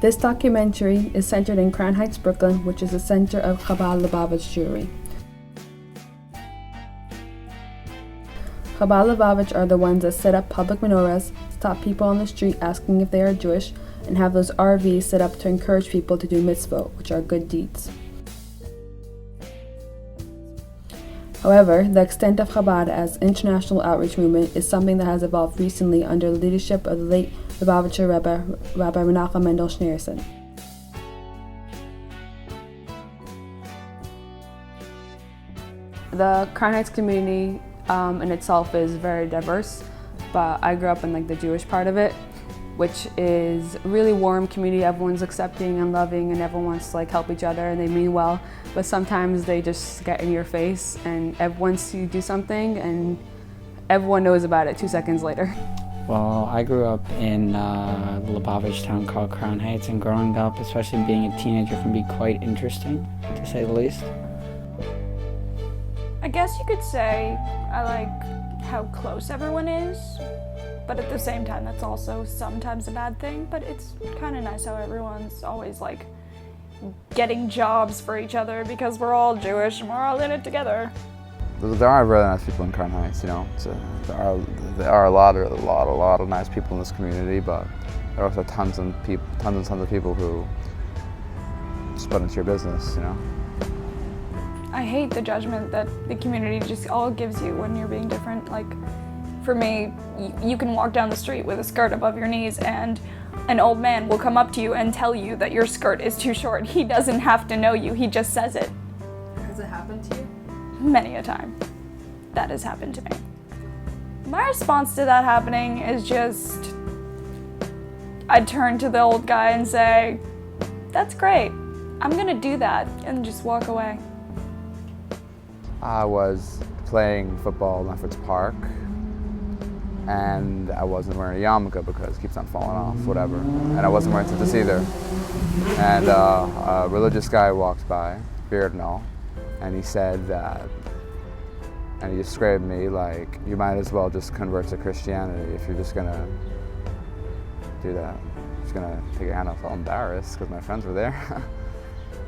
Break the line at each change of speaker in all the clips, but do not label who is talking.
This documentary is centered in Crown Heights, Brooklyn, which is the center of Chabad Lubavitch Jewry. Chabad Lubavitch are the ones that set up public menorahs, stop people on the street asking if they are Jewish, and have those RVs set up to encourage people to do mitzvot, which are good deeds. However, the extent of Chabad as international outreach movement is something that has evolved recently under the leadership of the late Lubavitcher Rebbe, Rabbi Menachem Mendel Schneerson. The Crown Heights community in itself is very diverse, but I grew up in the Jewish part of it, which is a really warm community. Everyone's accepting and loving, and everyone wants to help each other, and they mean well. But sometimes they just get in your face, and once you do something, and everyone knows about it 2 seconds later.
Well, I grew up in a Lubavitch town called Crown Heights, and growing up, especially being a teenager, can be quite interesting, to say the least.
I guess you could say I like how close everyone is, but at the same time that's also sometimes a bad thing, but it's kind of nice how everyone's always getting jobs for each other because we're all Jewish and we're all in it together.
There are really nice people in Crown Heights, there are a lot of nice people in this community, but there are also tons and tons of people who just butt into your business,
I hate the judgment that the community just all gives you when you're being different. For me, you can walk down the street with a skirt above your knees and an old man will come up to you and tell you that your skirt is too short. He doesn't have to know you, he just says it.
Has it happened to you?
Many a time. That has happened to me. My response to that happening is just, I'd turn to the old guy and say, "That's great, I'm gonna do that," and just walk away.
I was playing football in Lefferts Park, and I wasn't wearing a yarmulke because it keeps on falling off, whatever. And I wasn't wearing tzitzis either. And a religious guy walked by, beard and all, and he said that, and he described me you might as well just convert to Christianity if you're just gonna do that. I'm just gonna take your hand off. I felt embarrassed because my friends were there.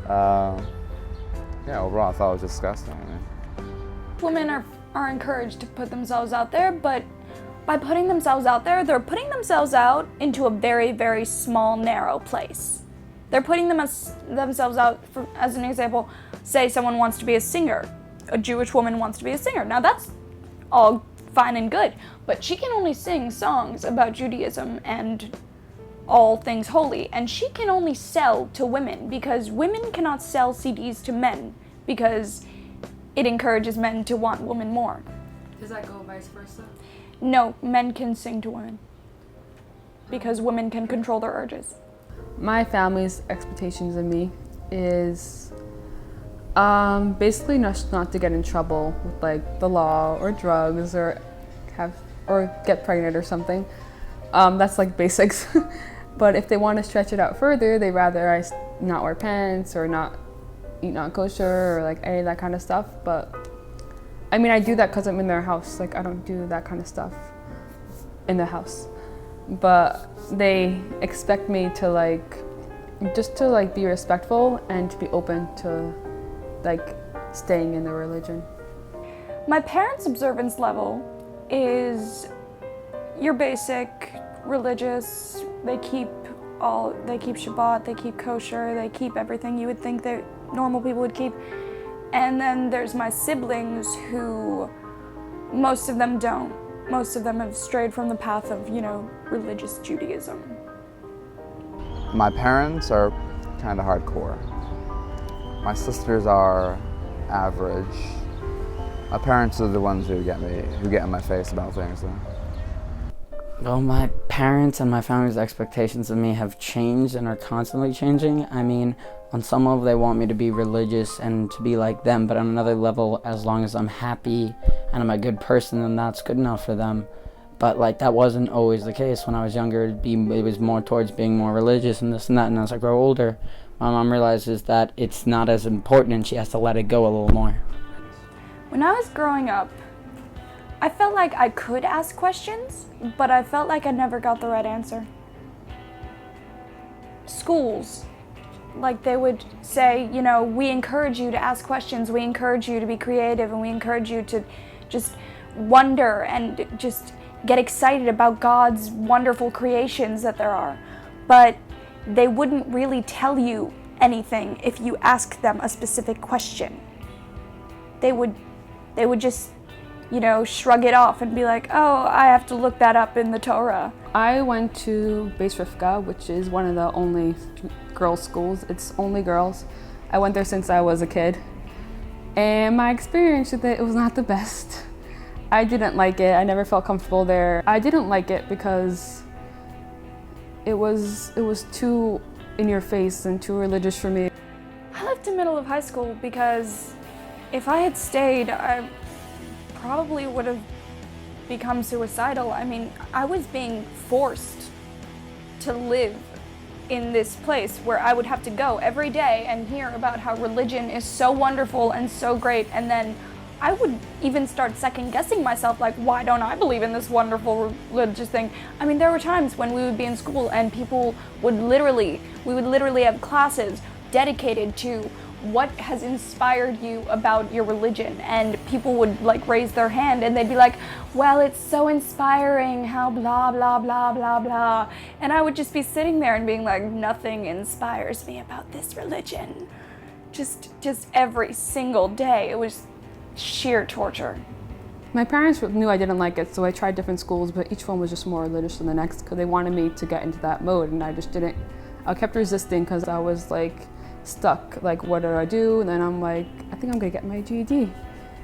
Yeah, overall I thought it was disgusting.
Women are encouraged to put themselves out there, but by putting themselves out there, they're putting themselves out into a very, very small, narrow place. They're putting themselves out, as an example, say someone wants to be a singer. A Jewish woman wants to be a singer. Now that's all fine and good, but she can only sing songs about Judaism and all things holy, and she can only sell to women because women cannot sell CDs to men because it encourages men to want women more.
Does that go vice versa?
No, men can sing to women because women can control their urges.
My family's expectations of me is basically not to get in trouble with the law or drugs or get pregnant or something. That's basics. But if they want to stretch it out further, they rather I not wear pants or not eat nonkosher or any of that kind of stuff. But I do that because I'm in their house. I don't do that kind of stuff in the house. But they expect me to just to be respectful and to be open to staying in the religion.
My parents' observance level is your basic religious. They keep Shabbat, they keep kosher, they keep everything you would think that normal people would keep. And then there's my siblings who, most of them don't. Most of them have strayed from the path of, religious Judaism.
My parents are kind of hardcore. My sisters are average. My parents are the ones who get in my face about things though.
Well, my parents and my family's expectations of me have changed and are constantly changing. On some level they want me to be religious and to be like them, but on another level, as long as I'm happy and I'm a good person, then that's good enough for them. But that wasn't always the case. When I was younger, it was more towards being more religious and this and that, and as I grow older, my mom realizes that it's not as important and she has to let it go a little more.
When I was growing up, I felt like I could ask questions, but I felt like I never got the right answer. schools, like they would say, you know, we encourage you to ask questions, we encourage you to be creative, and we encourage you to just wonder and just get excited about God's wonderful creations that there are. But they wouldn't really tell you anything if you asked them a specific question. They would just, you know, shrug it off and be like, oh, I have to look that up in the Torah.
I went to Beis Rivka, which is one of the only girls' schools. It's only girls. I went there since I was a kid. And my experience with it was not the best. I didn't like it. I never felt comfortable there. I didn't like it because it was too in your face and too religious for me.
I left in middle of high school because if I had stayed, I probably would have become suicidal. I mean, I was being forced to live in this place where I would have to go every day and hear about how religion is so wonderful and so great, and then I would even start second guessing myself, like, why don't I believe in this wonderful religious thing? I mean, there were times when we would be in school and we would literally have classes dedicated to what has inspired you about your religion, and people would like raise their hand and they'd be like, well, it's so inspiring how blah blah blah blah blah, and I would just be sitting there and being like, nothing inspires me about this religion. Just every single day it was sheer torture.
My parents knew I didn't like it, so I tried different schools, but each one was just more religious than the next because they wanted me to get into that mode, and I just didn't. I kept resisting because I was like stuck, like, what do I do? And then I'm like, I think I'm gonna get my GED.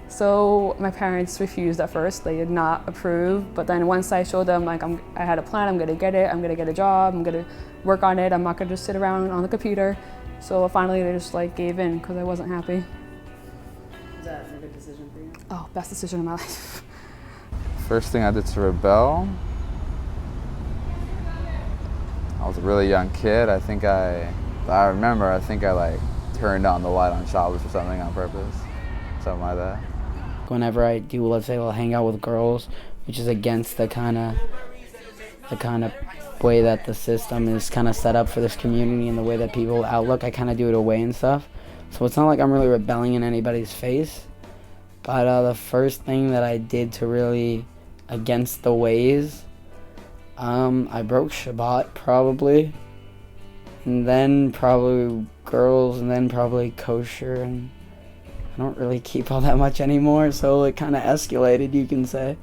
So my parents refused at first. They did not approve, but then once I showed them like I had a plan, I'm gonna get it, I'm gonna get a job, I'm gonna work on it, I'm not gonna just sit around on the computer. So finally they just like gave in because I wasn't happy.
Is that a good decision for you?
Oh, best decision of my life.
First thing I did to rebel, I was a really young kid. I think I like turned on the light on Shabbat or something on purpose. Something like that.
Whenever I do, let's say, I'll hang out with girls, which is against the kind of way that the system is kind of set up for this community and the way that people outlook, I kind of do it away and stuff. So it's not like I'm really rebelling in anybody's face. But the first thing that I did to really against the ways, I broke Shabbat probably. And then probably girls, and then probably kosher, and I don't really keep all that much anymore, so it kind of escalated, you can say.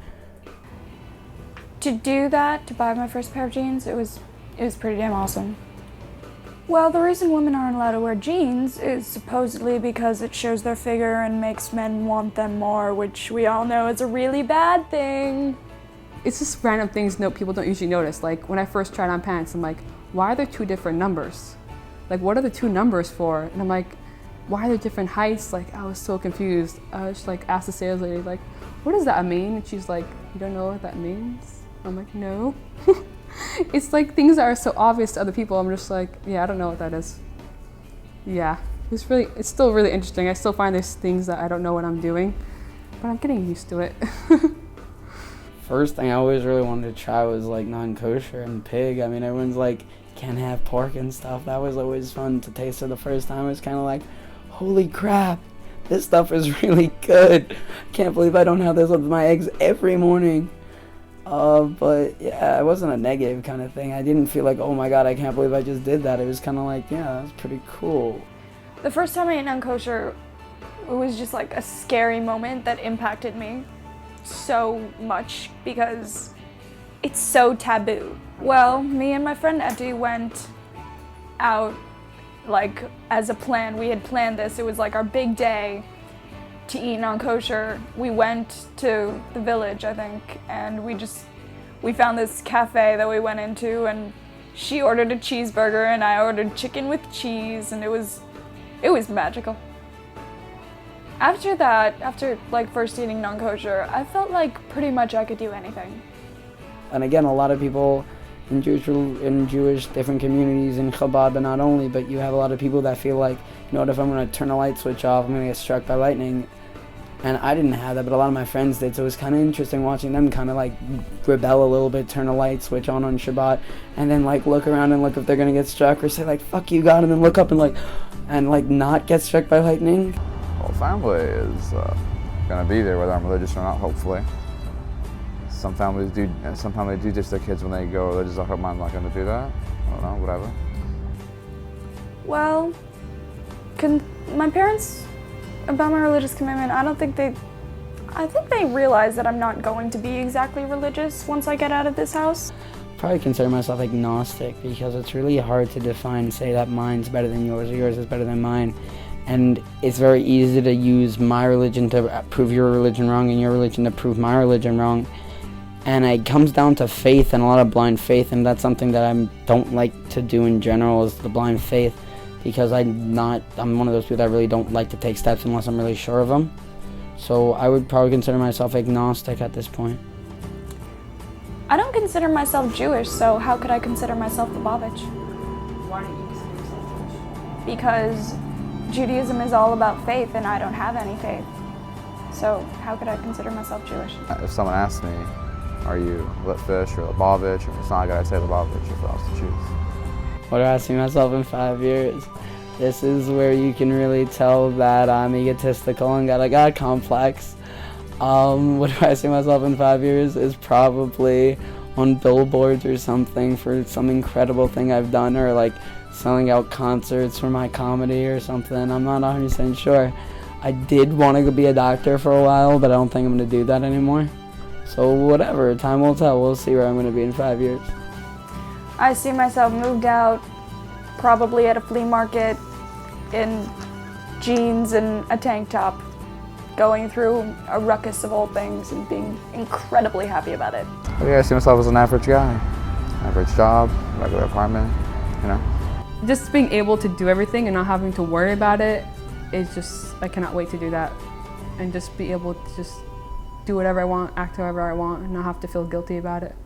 To do that, to buy my first pair of jeans, it was pretty damn awesome. Well, the reason women aren't allowed to wear jeans is supposedly because it shows their figure and makes men want them more, which we all know is a really bad thing.
It's just random things people don't usually notice. Like when I first tried on pants, I'm like, why are there two different numbers? Like, what are the two numbers for? And I'm like, why are there different heights? Like, I was so confused. I just like asked the sales lady, like, what does that mean? And she's like, you don't know what that means? I'm like, no. It's like things that are so obvious to other people. I'm just like, yeah, I don't know what that is. Yeah, it's still really interesting. I still find there's things that I don't know what I'm doing, but I'm getting used to it.
First thing I always really wanted to try was like non-kosher and pig. I mean, everyone's like, can't have pork and stuff. That was always fun to taste for the first time. It was kind of like, holy crap, this stuff is really good. Can't believe I don't have this with my eggs every morning. But yeah, it wasn't a negative kind of thing. I didn't feel like, oh my god, I can't believe I just did that. It was kind of like, yeah, that was pretty cool.
The first time I ate non-kosher, it was just like a scary moment that impacted me so much because it's so taboo. Well, me and my friend Etty went out like as a plan. We had planned this. It was like our big day to eat non-kosher. We went to the village, I think, and we found this cafe that we went into, and she ordered a cheeseburger and I ordered chicken with cheese, and it was magical. After that, after like first eating non-kosher, I felt like pretty much I could do anything.
And again, a lot of people in Jewish different communities in Chabad, but not only, but you have a lot of people that feel like, you know what, if I'm going to turn a light switch off, I'm going to get struck by lightning. And I didn't have that, but a lot of my friends did, so it was kind of interesting watching them kind of like rebel a little bit, turn a light switch on Shabbat, and then like look around and look if they're gonna get struck, or say like "fuck you, God," and then look up and like not get struck by lightning.
Well, family is gonna be there whether I'm religious or not. Hopefully, some families do ditch their kids when they go religious. I hope I'm not gonna do that. I don't know, whatever.
Well, my parents, about my religious commitment, I think they realize that I'm not going to be exactly religious once I get out of this house.
Probably consider myself agnostic because it's really hard to define, say that mine's better than yours or yours is better than mine. And it's very easy to use my religion to prove your religion wrong and your religion to prove my religion wrong. And it comes down to faith and a lot of blind faith, and that's something that I don't like to do in general, is the blind faith, because I'm one of those people that really don't like to take steps unless I'm really sure of them. So I would probably consider myself agnostic at this point.
I don't consider myself Jewish, so how could I consider myself Lubavitch?
Why don't you consider yourself Jewish?
Because Judaism is all about faith and I don't have any faith. So how could I consider myself Jewish?
If someone asks me, are you Litvish or Lubavitch, or it's not good, I'd say Lubavitch if I was to choose.
What do I see myself in 5 years? This is where you can really tell that I'm egotistical and got a God complex. What do I see myself in 5 years is probably on billboards or something for some incredible thing I've done, or like selling out concerts for my comedy or something. I'm not 100% sure. I did want to be a doctor for a while, but I don't think I'm going to do that anymore. So whatever, time will tell. We'll see where I'm going to be in 5 years.
I see myself moved out, probably at a flea market, in jeans and a tank top, going through a ruckus of old things and being incredibly happy about it.
I see myself as an average guy. Average job, regular apartment, you know.
Just being able to do everything and not having to worry about it is just, I cannot wait to do that. And just be able to just do whatever I want, act however I want, and not have to feel guilty about it.